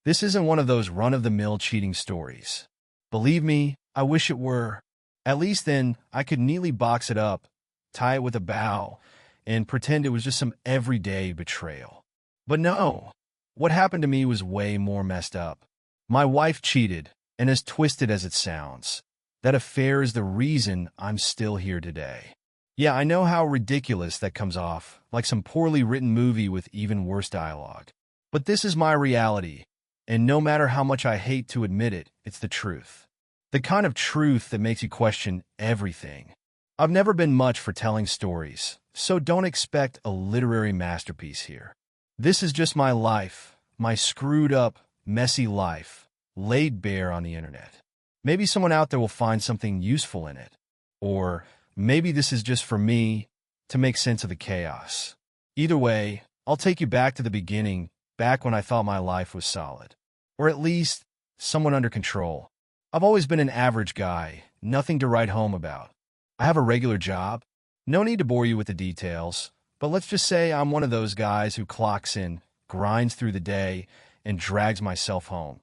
This isn't one of those run-of-the-mill cheating stories. Believe me, I wish it were. At least then I could neatly box it up, tie it with a bow, and pretend it was just some everyday betrayal. But no, what happened to me was way more messed up. My wife cheated, and as twisted as it sounds, that affair is the reason I'm still here today. Yeah, I know how ridiculous that comes off, like some poorly written movie with even worse dialogue. But this is my reality, and no matter how much I hate to admit it, it's the truth. The kind of truth that makes you question everything. I've never been much for telling stories, so don't expect a literary masterpiece here. This is just my life, my screwed up, messy life, laid bare on the internet. Maybe someone out there will find something useful in it. Or maybe this is just for me to make sense of the chaos. Either way, I'll take you back to the beginning, back when I thought my life was solid. Or at least somewhat under control. I've always been an average guy, nothing to write home about. I have a regular job. No need to bore you with the details, but let's just say I'm one of those guys who clocks in, grinds through the day, and drags myself home,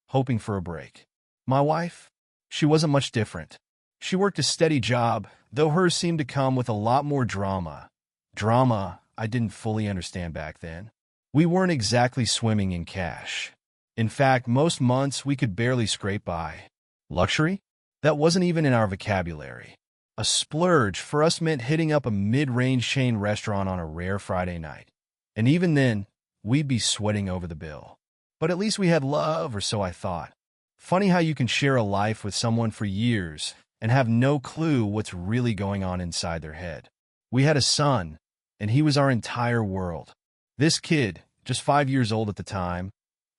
hoping for a break. My wife? She wasn't much different. She worked a steady job, though hers seemed to come with a lot more drama. Drama I didn't fully understand back then. We weren't exactly swimming in cash. In fact, most months we could barely scrape by. Luxury? That wasn't even in our vocabulary. A splurge for us meant hitting up a mid-range chain restaurant on a rare Friday night. And even then, we'd be sweating over the bill. But at least we had love, or so I thought. Funny how you can share a life with someone for years and have no clue what's really going on inside their head. We had a son, and he was our entire world. This kid, just 5 years old at the time,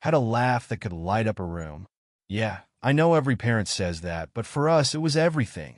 had a laugh that could light up a room. Yeah, I know every parent says that, but for us, it was everything.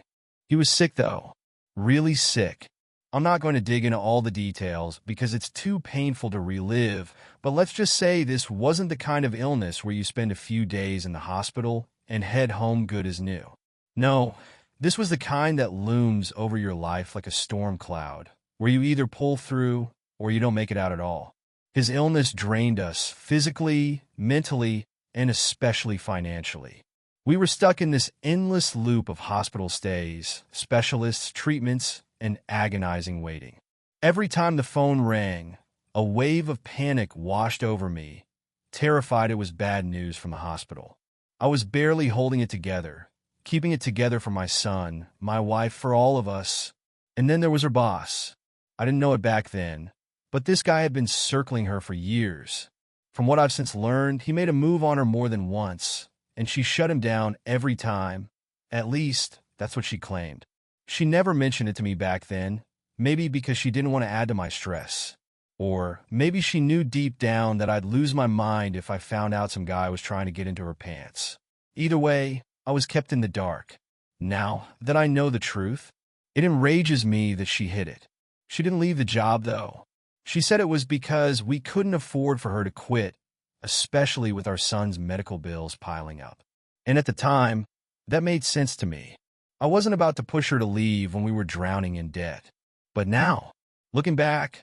He was sick, though. Really sick. I'm not going to dig into all the details because it's too painful to relive, but let's just say this wasn't the kind of illness where you spend a few days in the hospital and head home good as new. No, this was the kind that looms over your life like a storm cloud, where you either pull through or you don't make it out at all. His illness drained us physically, mentally, and especially financially. We were stuck in this endless loop of hospital stays, specialists, treatments, and agonizing waiting. Every time the phone rang, a wave of panic washed over me, terrified it was bad news from the hospital. I was barely holding it together, keeping it together for my son, my wife, for all of us. And then there was her boss. I didn't know it back then, but this guy had been circling her for years. From what I've since learned, he made a move on her more than once, and she shut him down every time. At least, that's what she claimed. She never mentioned it to me back then, maybe because she didn't want to add to my stress. Or maybe she knew deep down that I'd lose my mind if I found out some guy was trying to get into her pants. Either way, I was kept in the dark. Now that I know the truth, it enrages me that she hid it. She didn't leave the job, though. She said it was because we couldn't afford for her to quit, especially with our son's medical bills piling up. And at the time, that made sense to me. I wasn't about to push her to leave when we were drowning in debt. But now, looking back,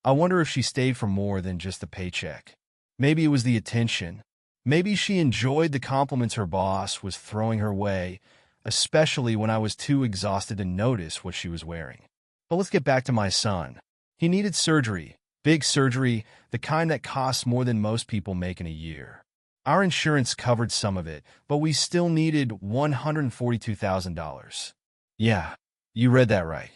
I wonder if she stayed for more than just the paycheck. Maybe it was the attention. Maybe she enjoyed the compliments her boss was throwing her way, especially when I was too exhausted to notice what she was wearing. But let's get back to my son. He needed surgery, big surgery, the kind that costs more than most people make in a year. Our insurance covered some of it, but we still needed $142,000. Yeah, you read that right.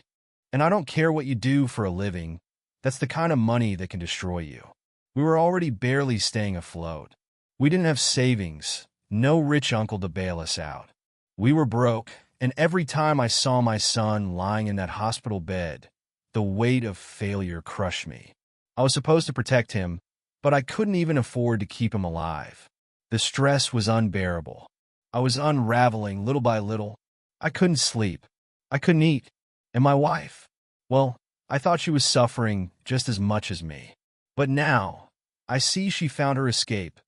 And I don't care what you do for a living, that's the kind of money that can destroy you. We were already barely staying afloat. We didn't have savings, no rich uncle to bail us out. We were broke, and every time I saw my son lying in that hospital bed, the weight of failure crushed me. I was supposed to protect him, but I couldn't even afford to keep him alive. The stress was unbearable. I was unraveling little by little. I couldn't sleep. I couldn't eat. And my wife? Well, I thought she was suffering just as much as me. But now, I see she found her escape,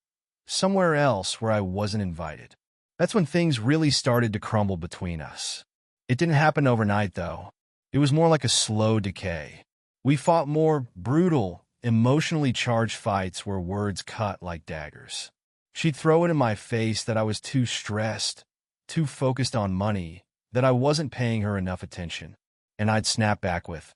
somewhere else where I wasn't invited. That's when things really started to crumble between us. It didn't happen overnight, though. It was more like a slow decay. We fought more brutal, emotionally charged fights where words cut like daggers. She'd throw it in my face that I was too stressed, too focused on money, that I wasn't paying her enough attention. And I'd snap back with,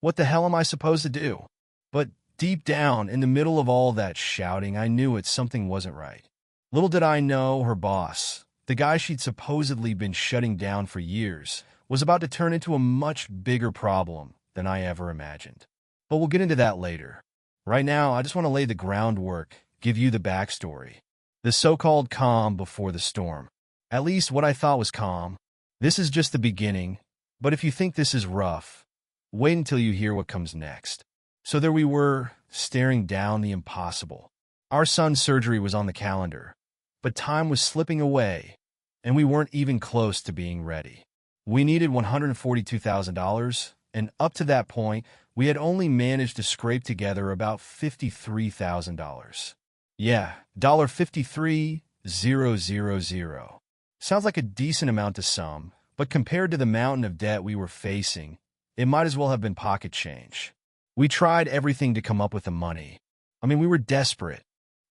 "What the hell am I supposed to do?" But deep down, in the middle of all that shouting, I knew something wasn't right. Little did I know her boss, the guy she'd supposedly been shutting down for years, was about to turn into a much bigger problem than I ever imagined. But we'll get into that later. Right now, I just want to lay the groundwork, give you the backstory. The so-called calm before the storm. At least what I thought was calm. This is just the beginning, but if you think this is rough, wait until you hear what comes next. So there we were, staring down the impossible. Our son's surgery was on the calendar, but time was slipping away, and we weren't even close to being ready. We needed $142,000, and up to that point, we had only managed to scrape together about $53,000. Yeah, $53,000. Sounds like a decent amount to some, but compared to the mountain of debt we were facing, it might as well have been pocket change. We tried everything to come up with the money. I mean, we were desperate.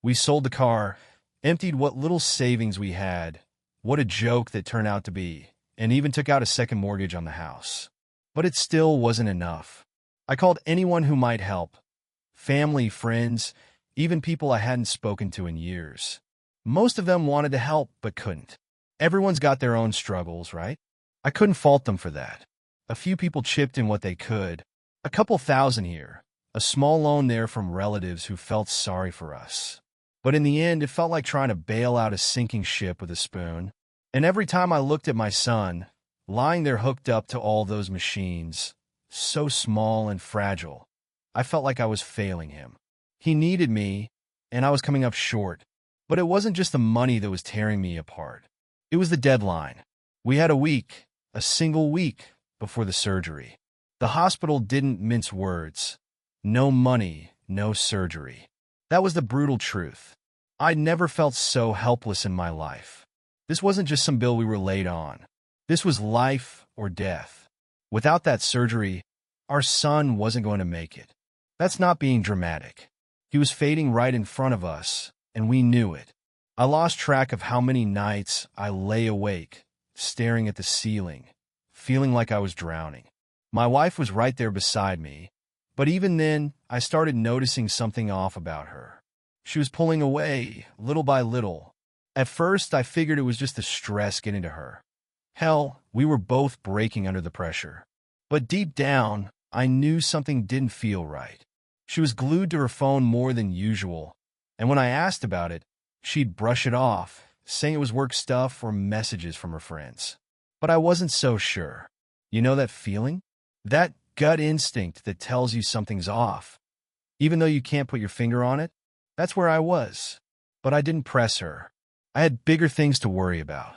We sold the car, emptied what little savings we had, what a joke that turned out to be, and even took out a second mortgage on the house. But it still wasn't enough. I called anyone who might help. Family, friends, even people I hadn't spoken to in years. Most of them wanted to help, but couldn't. Everyone's got their own struggles, right? I couldn't fault them for that. A few people chipped in what they could. A couple thousand here. A small loan there from relatives who felt sorry for us. But in the end, it felt like trying to bail out a sinking ship with a spoon. And every time I looked at my son, lying there hooked up to all those machines, so small and fragile, I felt like I was failing him. He needed me, and I was coming up short. But it wasn't just the money that was tearing me apart. It was the deadline. We had a single week, before the surgery. The hospital didn't mince words. No money, no surgery. That was the brutal truth. I'd never felt so helpless in my life. This wasn't just some bill we were late on. This was life or death. Without that surgery, our son wasn't going to make it. That's not being dramatic. He was fading right in front of us, and we knew it. I lost track of how many nights I lay awake, staring at the ceiling, feeling like I was drowning. My wife was right there beside me, but even then, I started noticing something off about her. She was pulling away, little by little. At first, I figured it was just the stress getting to her. Hell, we were both breaking under the pressure. But deep down, I knew something didn't feel right. She was glued to her phone more than usual, and when I asked about it, she'd brush it off, saying it was work stuff or messages from her friends. But I wasn't so sure. You know that feeling? That gut instinct that tells you something's off. Even though you can't put your finger on it, that's where I was. But I didn't press her. I had bigger things to worry about.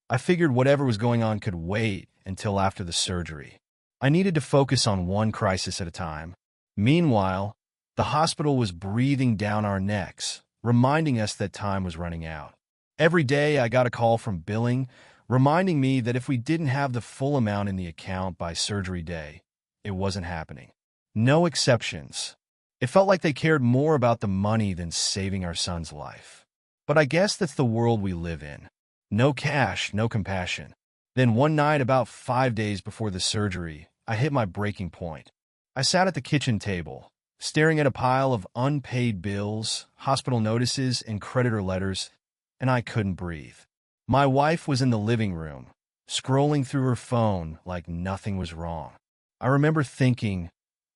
I figured whatever was going on could wait until after the surgery. I needed to focus on one crisis at a time. Meanwhile, the hospital was breathing down our necks, reminding us that time was running out. Every day I got a call from billing, reminding me that if we didn't have the full amount in the account by surgery day, it wasn't happening. No exceptions. It felt like they cared more about the money than saving our son's life. But I guess that's the world we live in. No cash, no compassion. Then one night, about 5 days before the surgery, I hit my breaking point. I sat at the kitchen table, staring at a pile of unpaid bills, hospital notices, and creditor letters, and I couldn't breathe. My wife was in the living room, scrolling through her phone like nothing was wrong. I remember thinking,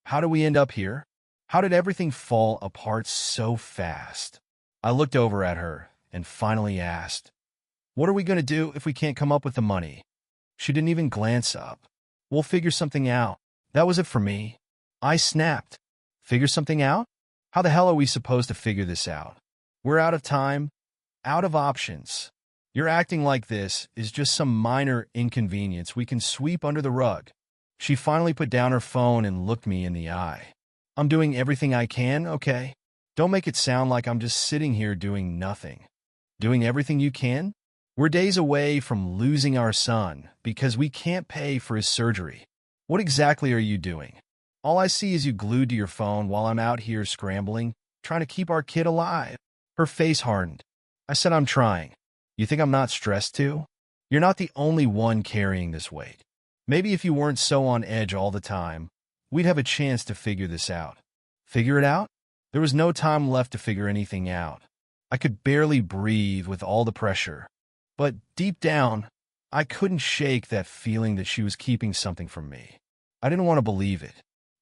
how did we end up here? How did everything fall apart so fast? I looked over at her and finally asked, "What are we going to do if we can't come up with the money?" She didn't even glance up. "We'll figure something out." That was it for me. I snapped. Figure something out? How the hell are we supposed to figure this out? We're out of time, out of options. You're acting like this is just some minor inconvenience we can sweep under the rug. She finally put down her phone and looked me in the eye. "I'm doing everything I can, okay? Don't make it sound like I'm just sitting here doing nothing." Doing everything you can? We're days away from losing our son because we can't pay for his surgery. What exactly are you doing? All I see is you glued to your phone while I'm out here scrambling, trying to keep our kid alive. Her face hardened. I said, I'm trying. You think I'm not stressed too? You're not the only one carrying this weight. Maybe if you weren't so on edge all the time, we'd have a chance to figure this out. Figure it out? There was no time left to figure anything out. I could barely breathe with all the pressure. But deep down, I couldn't shake that feeling that she was keeping something from me. I didn't want to believe it.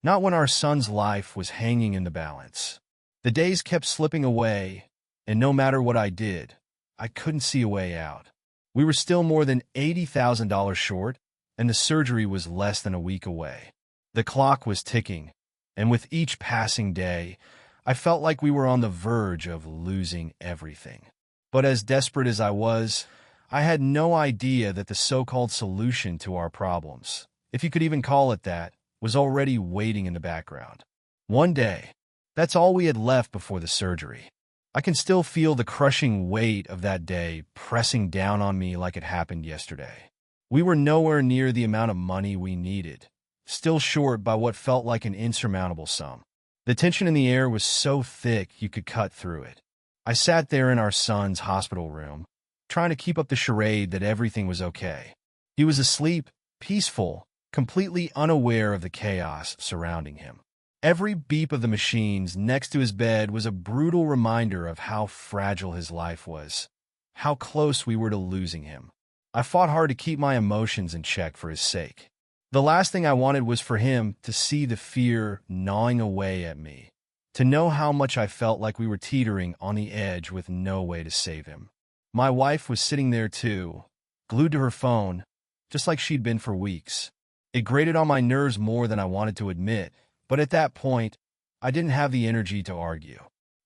Not when our son's life was hanging in the balance. The days kept slipping away, and no matter what I did, I couldn't see a way out. We were still more than $80,000 short, and the surgery was less than a week away. The clock was ticking, and with each passing day, I felt like we were on the verge of losing everything. But as desperate as I was, I had no idea that the so-called solution to our problems, if you could even call it that, was already waiting in the background. One day, that's all we had left before the surgery. I can still feel the crushing weight of that day pressing down on me like it happened yesterday. We were nowhere near the amount of money we needed, still short by what felt like an insurmountable sum. The tension in the air was so thick you could cut through it. I sat there in our son's hospital room, trying to keep up the charade that everything was okay. He was asleep, peaceful, completely unaware of the chaos surrounding him. Every beep of the machines next to his bed was a brutal reminder of how fragile his life was, how close we were to losing him. I fought hard to keep my emotions in check for his sake. The last thing I wanted was for him to see the fear gnawing away at me, to know how much I felt like we were teetering on the edge with no way to save him. My wife was sitting there too, glued to her phone, just like she'd been for weeks. It grated on my nerves more than I wanted to admit, but at that point, I didn't have the energy to argue.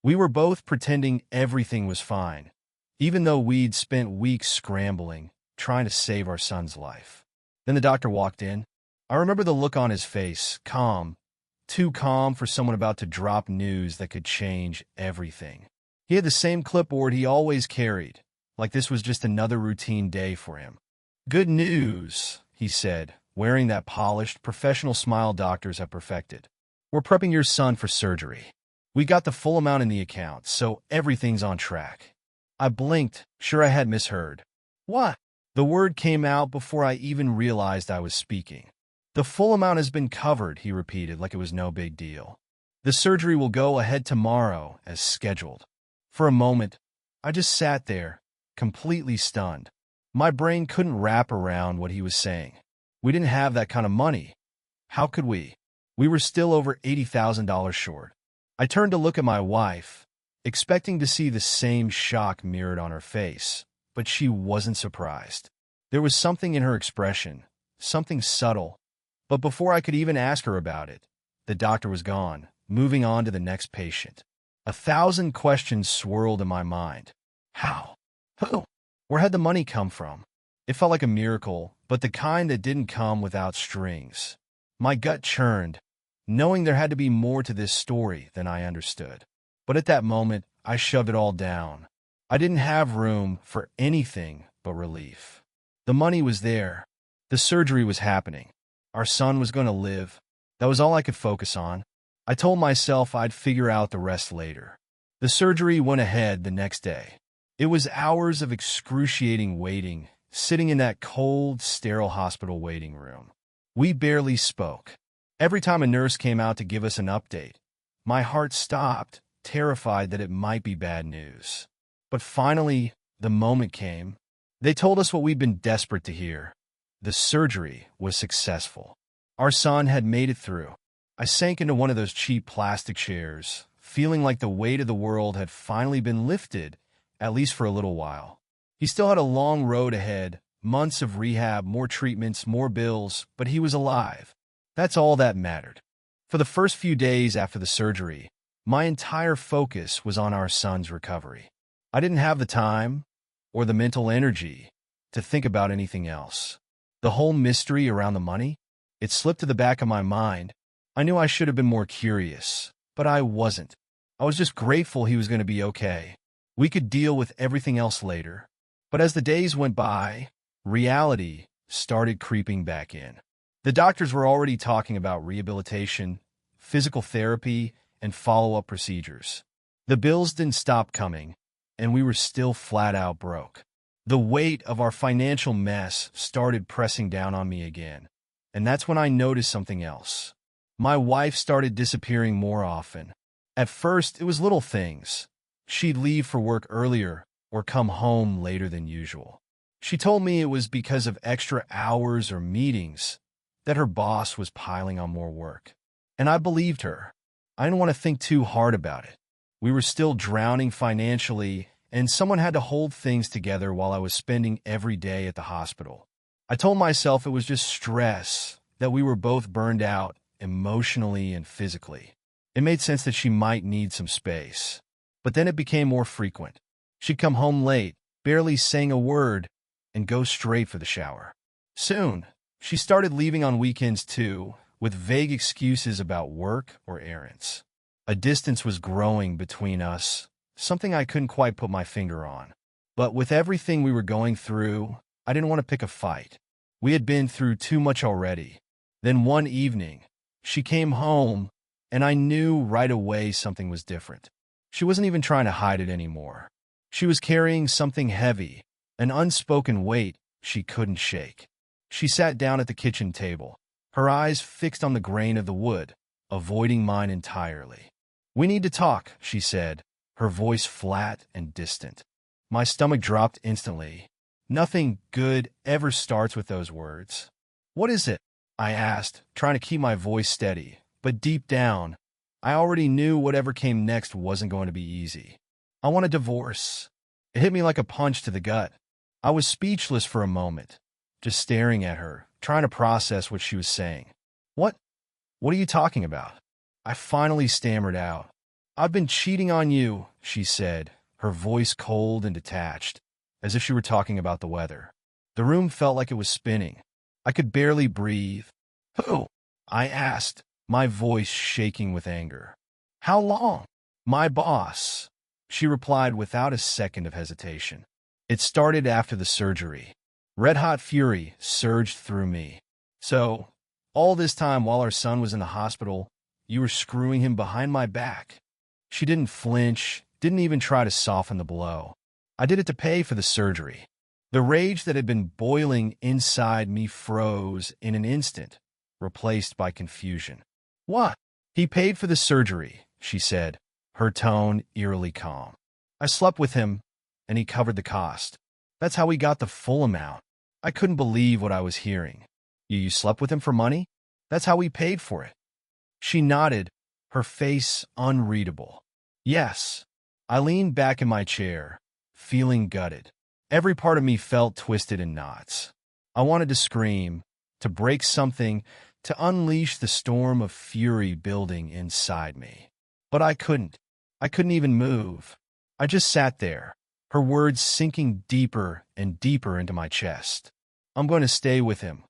We were both pretending everything was fine, even though we'd spent weeks scrambling, trying to save our son's life. Then the doctor walked in. I remember the look on his face, calm, too calm for someone about to drop news that could change everything. He had the same clipboard he always carried, like this was just another routine day for him. "Good news," he said, wearing that polished, professional smile doctors have perfected. "We're prepping your son for surgery. We got the full amount in the account, so everything's on track." I blinked, sure I had misheard. "What?" The word came out before I even realized I was speaking. "The full amount has been covered," he repeated like it was no big deal. "The surgery will go ahead tomorrow as scheduled." For a moment, I just sat there, completely stunned. My brain couldn't wrap around what he was saying. We didn't have that kind of money. How could we? We were still over $80,000 short. I turned to look at my wife, expecting to see the same shock mirrored on her face, but she wasn't surprised. There was something in her expression, something subtle, but before I could even ask her about it, the doctor was gone, moving on to the next patient. 1,000 questions swirled in my mind. How? Who? Where had the money come from? It felt like a miracle, but the kind that didn't come without strings. My gut churned, knowing there had to be more to this story than I understood. But at that moment, I shoved it all down. I didn't have room for anything but relief. The money was there. The surgery was happening. Our son was going to live. That was all I could focus on. I told myself I'd figure out the rest later. The surgery went ahead the next day. It was hours of excruciating waiting, sitting in that cold, sterile hospital waiting room. We barely spoke. Every time a nurse came out to give us an update, my heart stopped, terrified that it might be bad news. But finally, the moment came. They told us what we'd been desperate to hear. The surgery was successful. Our son had made it through. I sank into one of those cheap plastic chairs, feeling like the weight of the world had finally been lifted, at least for a little while. He still had a long road ahead, months of rehab, more treatments, more bills, but he was alive. That's all that mattered. For the first few days after the surgery, my entire focus was on our son's recovery. I didn't have the time or the mental energy to think about anything else. The whole mystery around the money, it slipped to the back of my mind. I knew I should have been more curious, but I wasn't. I was just grateful he was going to be okay. We could deal with everything else later. But as the days went by, reality started creeping back in. The doctors were already talking about rehabilitation, physical therapy, and follow-up procedures. The bills didn't stop coming, and we were still flat out broke. The weight of our financial mess started pressing down on me again, and that's when I noticed something else. My wife started disappearing more often. At first, it was little things. She'd leave for work earlier or come home later than usual. She told me it was because of extra hours or meetings, that her boss was piling on more work. And I believed her. I didn't want to think too hard about it. We were still drowning financially, and someone had to hold things together while I was spending every day at the hospital. I told myself it was just stress, that we were both burned out emotionally and physically. It made sense that she might need some space. But then it became more frequent. She'd come home late, barely saying a word, and go straight for the shower. Soon, she started leaving on weekends too, with vague excuses about work or errands. A distance was growing between us, something I couldn't quite put my finger on. But with everything we were going through, I didn't want to pick a fight. We had been through too much already. Then one evening, she came home, and I knew right away something was different. She wasn't even trying to hide it anymore. She was carrying something heavy, an unspoken weight she couldn't shake. She sat down at the kitchen table, her eyes fixed on the grain of the wood, avoiding mine entirely. "We need to talk," she said, her voice flat and distant. My stomach dropped instantly. Nothing good ever starts with those words. "What is it?" I asked, trying to keep my voice steady, but deep down, I already knew whatever came next wasn't going to be easy. "I want a divorce." It hit me like a punch to the gut. I was speechless for a moment, just staring at her, trying to process what she was saying. What are you talking about?" I finally stammered out. "I've been cheating on you," she said, her voice cold and detached, as if she were talking about the weather. The room felt like it was spinning. I could barely breathe. "Who?" I asked, my voice shaking with anger. "How long?" "My boss," she replied without a second of hesitation. "It started after the surgery." Red-hot fury surged through me. "So, all this time while our son was in the hospital, you were screwing him behind my back?" She didn't flinch, didn't even try to soften the blow. "I did it to pay for the surgery." The rage that had been boiling inside me froze in an instant, replaced by confusion. "What?" "He paid for the surgery," she said, her tone eerily calm. "I slept with him, and he covered the cost. That's how we got the full amount." I couldn't believe what I was hearing. You slept with him for money? That's how we paid for it." She nodded, her face unreadable. "Yes." I leaned back in my chair, feeling gutted. Every part of me felt twisted in knots. I wanted to scream, to break something, to unleash the storm of fury building inside me. But I couldn't. I couldn't even move. I just sat there, her words sinking deeper and deeper into my chest. "I'm going to stay with him,"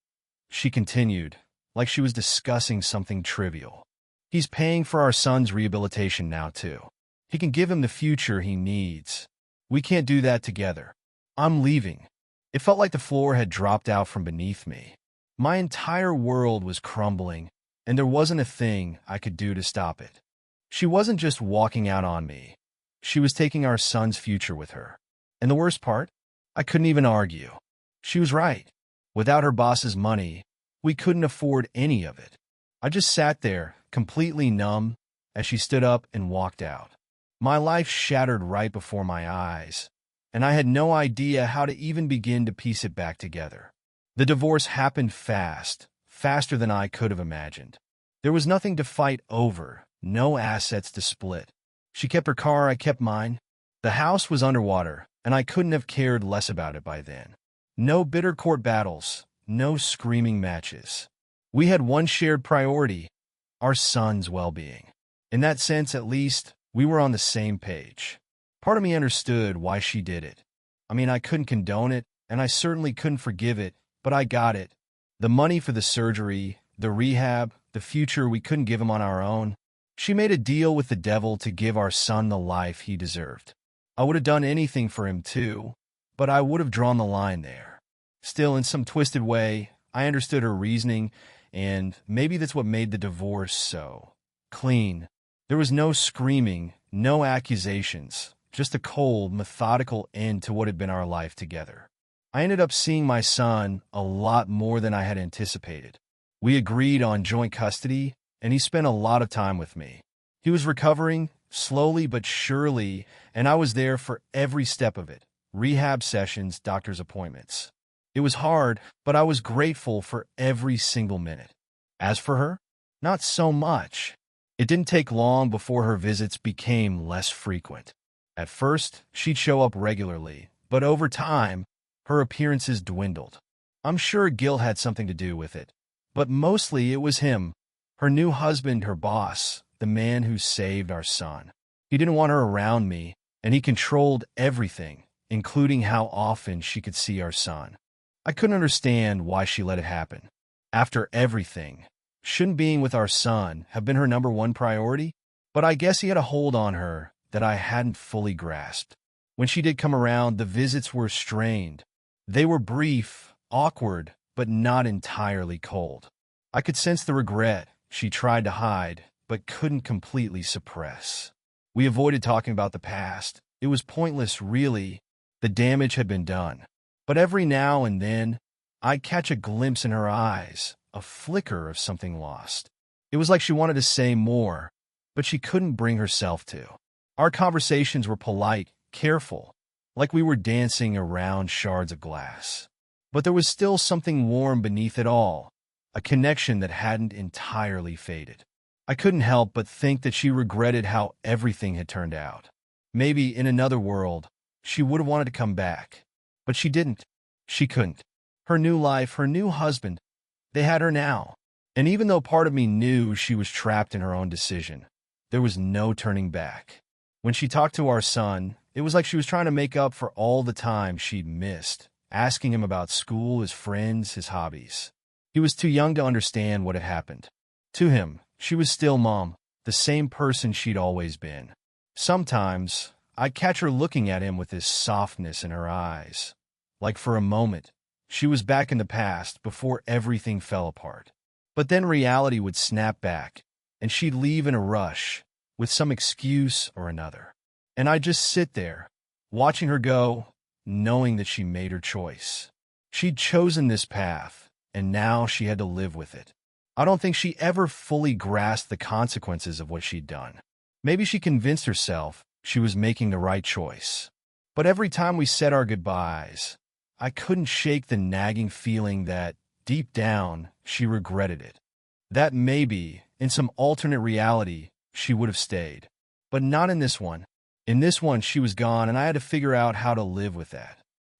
she continued, like she was discussing something trivial. "He's paying for our son's rehabilitation now, too. He can give him the future he needs. We can't do that together. I'm leaving." It felt like the floor had dropped out from beneath me. My entire world was crumbling, and there wasn't a thing I could do to stop it. She wasn't just walking out on me. She was taking our son's future with her. And the worst part? I couldn't even argue. She was right. Without her boss's money, we couldn't afford any of it. I just sat there, completely numb, as she stood up and walked out. My life shattered right before my eyes, and I had no idea how to even begin to piece it back together. The divorce happened fast, faster than I could have imagined. There was nothing to fight over, no assets to split. She kept her car, I kept mine. The house was underwater, and I couldn't have cared less about it by then. No bitter court battles, no screaming matches. We had one shared priority, our son's well-being. In that sense, at least, we were on the same page. Part of me understood why she did it. I mean, I couldn't condone it, and I certainly couldn't forgive it, but I got it. The money for the surgery, the rehab, the future we couldn't give him on our own. She made a deal with the devil to give our son the life he deserved. I would have done anything for him too, but I would have drawn the line there. Still, in some twisted way, I understood her reasoning, and maybe that's what made the divorce so clean. There was no screaming, no accusations, just a cold, methodical end to what had been our life together. I ended up seeing my son a lot more than I had anticipated. We agreed on joint custody, and he spent a lot of time with me. He was recovering, slowly but surely, and I was there for every step of it. Rehab sessions, doctor's appointments. It was hard, but I was grateful for every single minute. As for her, not so much. It didn't take long before her visits became less frequent. At first, she'd show up regularly, but over time, her appearances dwindled. I'm sure Gil had something to do with it, but mostly it was him, her new husband, her boss, the man who saved our son. He didn't want her around me, and he controlled everything, including how often she could see our son. I couldn't understand why she let it happen. After everything, shouldn't being with our son have been her number one priority? But I guess he had a hold on her that I hadn't fully grasped. When she did come around, the visits were strained. They were brief, awkward, but not entirely cold. I could sense the regret she tried to hide, but couldn't completely suppress. We avoided talking about the past. It was pointless, really. The damage had been done. But every now and then, I'd catch a glimpse in her eyes, a flicker of something lost. It was like she wanted to say more, but she couldn't bring herself to. Our conversations were polite, careful, like we were dancing around shards of glass. But there was still something warm beneath it all, a connection that hadn't entirely faded. I couldn't help but think that she regretted how everything had turned out. Maybe in another world, she would have wanted to come back. But she didn't. She couldn't. Her new life, her new husband, they had her now. And even though part of me knew she was trapped in her own decision, there was no turning back. When she talked to our son, it was like she was trying to make up for all the time she'd missed, asking him about school, his friends, his hobbies. He was too young to understand what had happened. To him, she was still Mom, the same person she'd always been. Sometimes, I'd catch her looking at him with this softness in her eyes. Like for a moment, she was back in the past before everything fell apart. But then reality would snap back, and she'd leave in a rush, with some excuse or another. And I'd just sit there, watching her go, knowing that she made her choice. She'd chosen this path, and now she had to live with it. I don't think she ever fully grasped the consequences of what she'd done. Maybe she convinced herself she was making the right choice. But every time we said our goodbyes, I couldn't shake the nagging feeling that, deep down, she regretted it. That maybe, in some alternate reality, she would have stayed. But not in this one. In this one, she was gone, and I had to figure out how to live with that.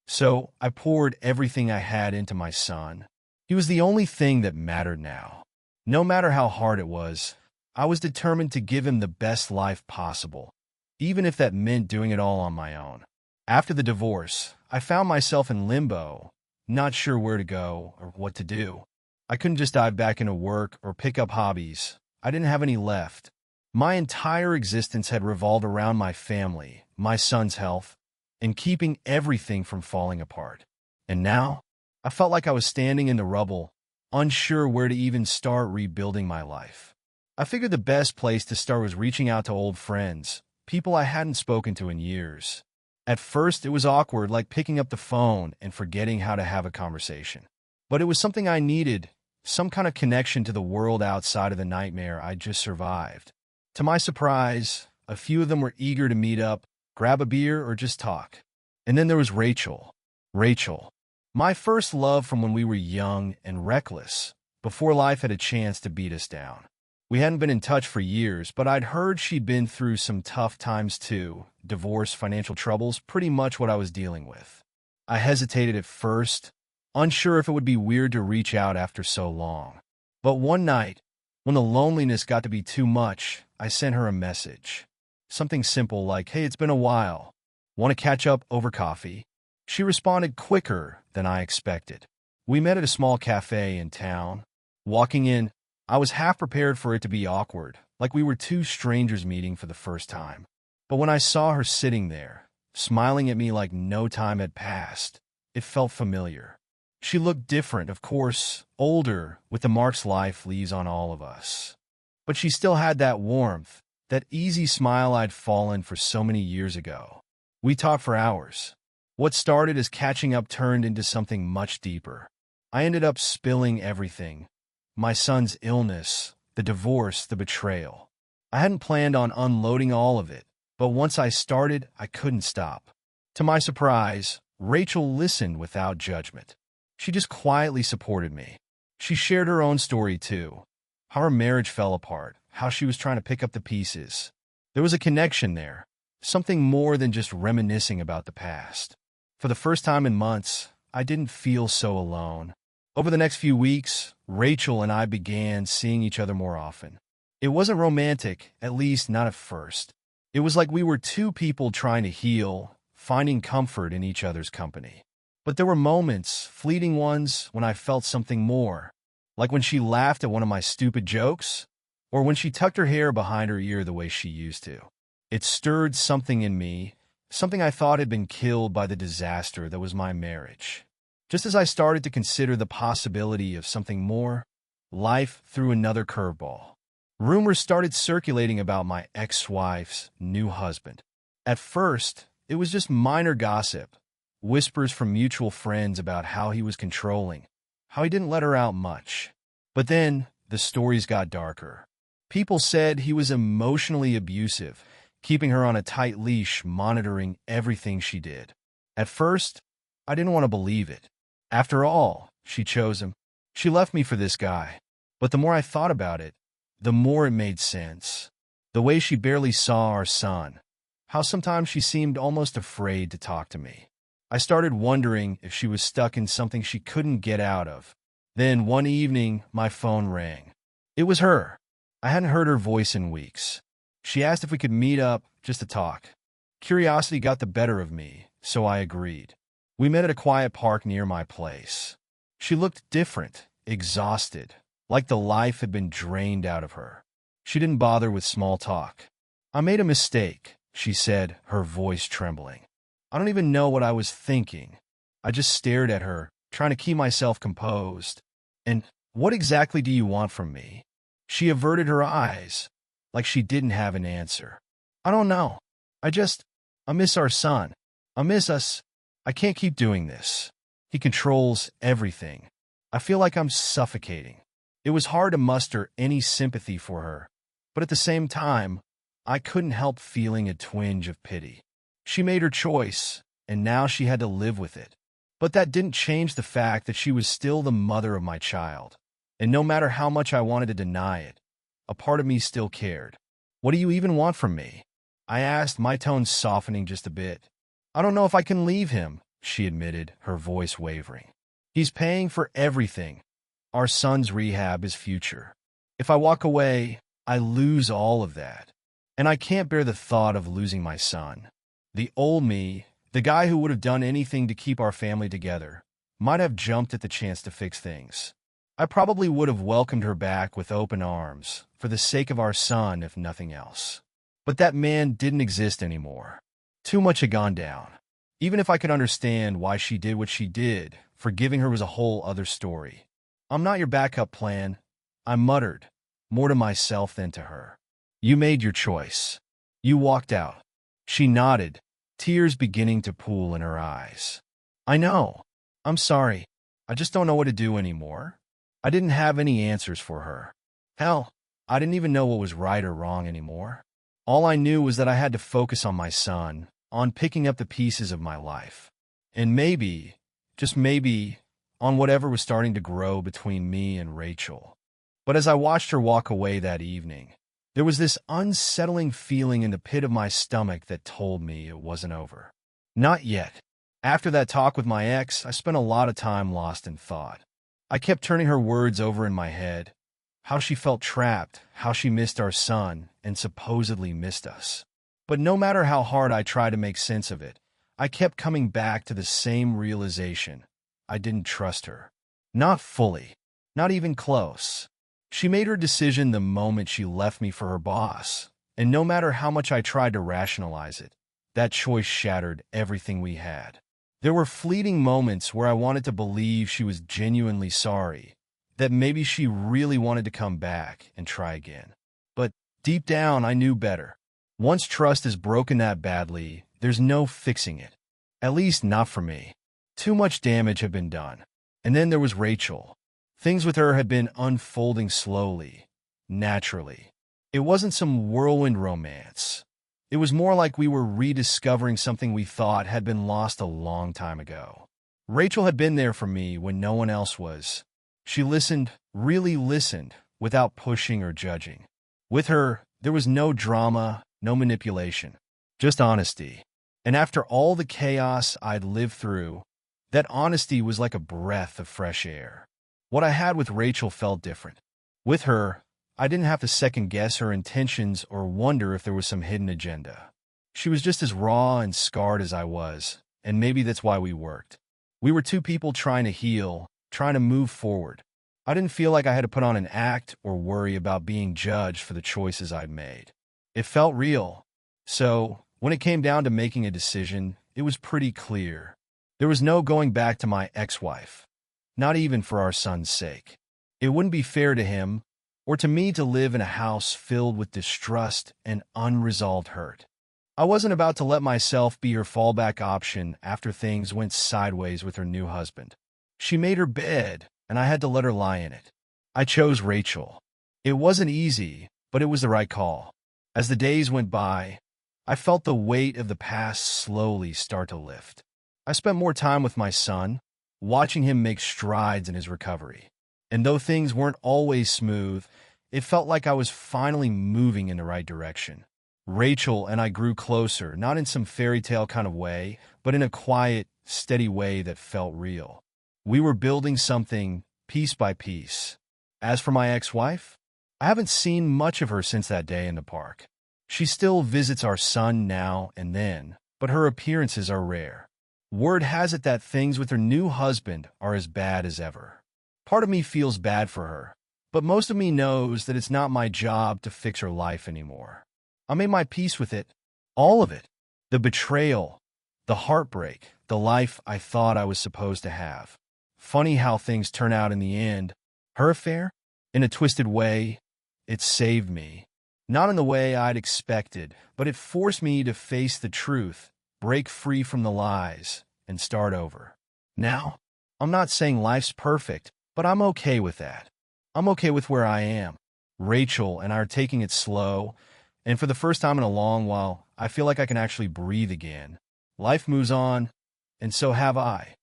So I poured everything I had into my son. He was the only thing that mattered now. No matter how hard it was, I was determined to give him the best life possible, even if that meant doing it all on my own. After the divorce, I found myself in limbo, not sure where to go or what to do. I couldn't just dive back into work or pick up hobbies. I didn't have any left. My entire existence had revolved around my family, my son's health, and keeping everything from falling apart. And now, I felt like I was standing in the rubble, unsure where to even start rebuilding my life. I figured the best place to start was reaching out to old friends, people I hadn't spoken to in years. At first, it was awkward, like picking up the phone and forgetting how to have a conversation. But it was something I needed, some kind of connection to the world outside of the nightmare I'd just survived. To my surprise, a few of them were eager to meet up, grab a beer, or just talk. And then there was Rachel. Rachel, my first love from when we were young and reckless, before life had a chance to beat us down. We hadn't been in touch for years, but I'd heard she'd been through some tough times too. Divorce, financial troubles, pretty much what I was dealing with. I hesitated at first, unsure if it would be weird to reach out after so long. But one night, when the loneliness got to be too much, I sent her a message. Something simple like, "Hey, it's been a while. Want to catch up over coffee?" She responded quicker than I expected. We met at a small cafe in town. Walking in, I was half prepared for it to be awkward, like we were two strangers meeting for the first time. But when I saw her sitting there, smiling at me like no time had passed, it felt familiar. She looked different, of course, older, with the marks life leaves on all of us. But she still had that warmth, that easy smile I'd fallen for so many years ago. We talked for hours. What started as catching up turned into something much deeper. I ended up spilling everything. My son's illness, the divorce, the betrayal. I hadn't planned on unloading all of it, but once I started, I couldn't stop. To my surprise, Rachel listened without judgment. She just quietly supported me. She shared her own story too. How her marriage fell apart, how she was trying to pick up the pieces. There was a connection there, something more than just reminiscing about the past. For the first time in months, I didn't feel so alone. Over the next few weeks, Rachel and I began seeing each other more often. It wasn't romantic, at least not at first. It was like we were two people trying to heal, finding comfort in each other's company. But there were moments, fleeting ones, when I felt something more. Like when she laughed at one of my stupid jokes, or when she tucked her hair behind her ear the way she used to. It stirred something in me, something I thought had been killed by the disaster that was my marriage. Just as I started to consider the possibility of something more, life threw another curveball. Rumors started circulating about my ex-wife's new husband. At first, it was just minor gossip, whispers from mutual friends about how he was controlling, how he didn't let her out much. But then, the stories got darker. People said he was emotionally abusive, keeping her on a tight leash, monitoring everything she did. At first, I didn't want to believe it. After all, she chose him. She left me for this guy. But the more I thought about it, the more it made sense. The way she barely saw our son. How sometimes she seemed almost afraid to talk to me. I started wondering if she was stuck in something she couldn't get out of. Then one evening, my phone rang. It was her. I hadn't heard her voice in weeks. She asked if we could meet up just to talk. Curiosity got the better of me, so I agreed. We met at a quiet park near my place. She looked different, exhausted, like the life had been drained out of her. She didn't bother with small talk. "I made a mistake," she said, her voice trembling. I don't even know what I was thinking. I just stared at her, trying to keep myself composed. "And what exactly do you want from me?" She averted her eyes, like she didn't have an answer. "I don't know. I miss our son. I miss us. I can't keep doing this. He controls everything. I feel like I'm suffocating." It was hard to muster any sympathy for her, but at the same time, I couldn't help feeling a twinge of pity. She made her choice, and now she had to live with it. But that didn't change the fact that she was still the mother of my child. And no matter how much I wanted to deny it, a part of me still cared. "What do you even want from me?" I asked, my tone softening just a bit. "I don't know if I can leave him," she admitted, her voice wavering. "He's paying for everything. Our son's rehab, his future. If I walk away, I lose all of that. And I can't bear the thought of losing my son." The old me, the guy who would have done anything to keep our family together, might have jumped at the chance to fix things. I probably would have welcomed her back with open arms, for the sake of our son, if nothing else. But that man didn't exist anymore. Too much had gone down. Even if I could understand why she did what she did, forgiving her was a whole other story. "I'm not your backup plan," I muttered, more to myself than to her. "You made your choice. You walked out." She nodded, tears beginning to pool in her eyes. "I know. I'm sorry. I just don't know what to do anymore." I didn't have any answers for her. Hell, I didn't even know what was right or wrong anymore. All I knew was that I had to focus on my son, on picking up the pieces of my life. And maybe, just maybe, on whatever was starting to grow between me and Rachel. But as I watched her walk away that evening, there was this unsettling feeling in the pit of my stomach that told me it wasn't over. Not yet. After that talk with my ex, I spent a lot of time lost in thought. I kept turning her words over in my head. How she felt trapped, how she missed our son, and supposedly missed us. But no matter how hard I tried to make sense of it, I kept coming back to the same realization. I didn't trust her. Not fully. Not even close. She made her decision the moment she left me for her boss, and no matter how much I tried to rationalize it, that choice shattered everything we had. There were fleeting moments where I wanted to believe she was genuinely sorry, that maybe she really wanted to come back and try again. But deep down, I knew better. Once trust is broken that badly, there's no fixing it. At least not for me. Too much damage had been done. And then there was Rachel. Things with her had been unfolding slowly, naturally. It wasn't some whirlwind romance. It was more like we were rediscovering something we thought had been lost a long time ago. Rachel had been there for me when no one else was. She listened, really listened, without pushing or judging. With her, there was no drama, no manipulation, just honesty. And after all the chaos I'd lived through, that honesty was like a breath of fresh air. What I had with Rachel felt different. With her, I didn't have to second-guess her intentions or wonder if there was some hidden agenda. She was just as raw and scarred as I was, and maybe that's why we worked. We were two people trying to heal, trying to move forward. I didn't feel like I had to put on an act or worry about being judged for the choices I'd made. It felt real. So, when it came down to making a decision, it was pretty clear. There was no going back to my ex-wife, not even for our son's sake. It wouldn't be fair to him or to me to live in a house filled with distrust and unresolved hurt. I wasn't about to let myself be her fallback option after things went sideways with her new husband. She made her bed, and I had to let her lie in it. I chose Rachel. It wasn't easy, but it was the right call. As the days went by, I felt the weight of the past slowly start to lift. I spent more time with my son, watching him make strides in his recovery. And though things weren't always smooth, it felt like I was finally moving in the right direction. Rachel and I grew closer, not in some fairy tale kind of way, but in a quiet, steady way that felt real. We were building something piece by piece. As for my ex-wife, I haven't seen much of her since that day in the park. She still visits our son now and then, but her appearances are rare. Word has it that things with her new husband are as bad as ever. Part of me feels bad for her, but most of me knows that it's not my job to fix her life anymore. I made my peace with it, all of it. The betrayal, the heartbreak, the life I thought I was supposed to have. Funny how things turn out in the end. Her affair? In a twisted way, it saved me. Not in the way I'd expected, but it forced me to face the truth, break free from the lies, and start over. Now, I'm not saying life's perfect, but I'm okay with that. I'm okay with where I am. Rachel and I are taking it slow, and for the first time in a long while, I feel like I can actually breathe again. Life moves on, and so have I.